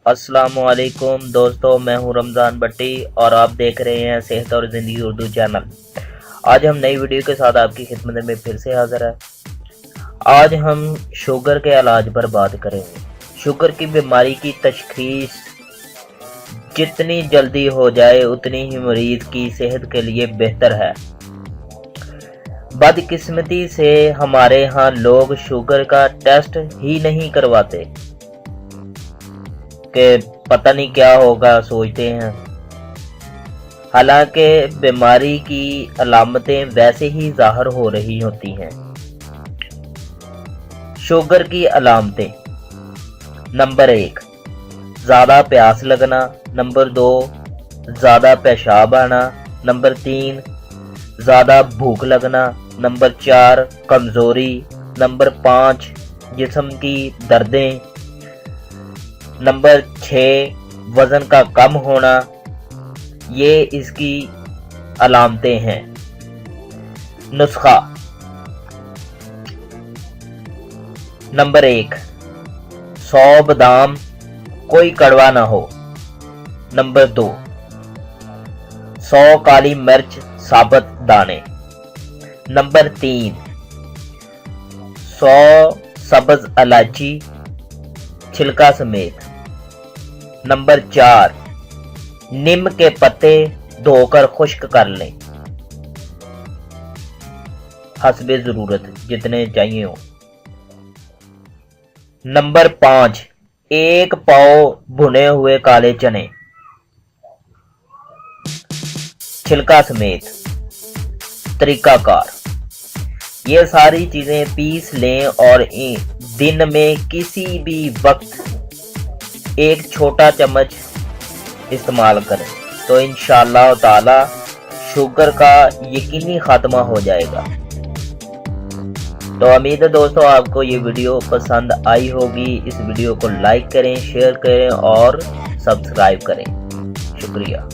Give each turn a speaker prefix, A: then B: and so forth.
A: अस्सलाम वालेकुम दोस्तों, मैं हूं रमज़ान भट्टी और आप देख रहे हैं सेहत और ज़िंदगी उर्दू चैनल। आज हम नई वीडियो के साथ आपकी खिदमत में फिर से हाज़िर है। आज हम शुगर के इलाज पर बात करेंगे। शुगर की बीमारी की तशख़ीस जितनी जल्दी हो जाए उतनी ही मरीज़ की सेहत के लिए बेहतर है। बदकिस्मती से हमारे यहाँ लोग शुगर का टेस्ट ही नहीं करवाते कि पता नहीं क्या होगा सोचते हैं, हालांकि बीमारी की अलामतें वैसे ही ज़ाहिर हो रही होती हैं। शुगर की अलामतें: नंबर 1, ज़्यादा प्यास लगना। नंबर 2, ज़्यादा पेशाब आना। नंबर 3, ज़्यादा भूख लगना। नंबर 4, कमज़ोरी। नंबर 5, जिस्म की दर्दें। नंबर 6, वज़न का कम होना। ये इसकी अलामतें हैं। नुस्खा: नंबर 1, 100 बादाम, कोई कड़वा ना हो। नंबर 2, 100 काली मिर्च साबुत दाने। नंबर 3, 100 सब्ज़ इलायची छिलका समेत। नंबर 4, नीम के पत्ते धोकर खुश्क कर लें, हस्बे ज़रूरत जितने चाहिए हो। नंबर 5, 1 पाव भुने हुए काले चने छिलका समेत। तरीकाकार: ये सारी चीज़ें पीस लें और दिन में किसी भी वक्त 1 छोटा चम्मच इस्तेमाल करें तो इंशाअल्लाह ताला शुगर का यकीनी खात्मा हो जाएगा। तो उम्मीद है दोस्तों आपको ये वीडियो पसंद आई होगी। इस वीडियो को लाइक करें, शेयर करें और सब्सक्राइब करें। शुक्रिया।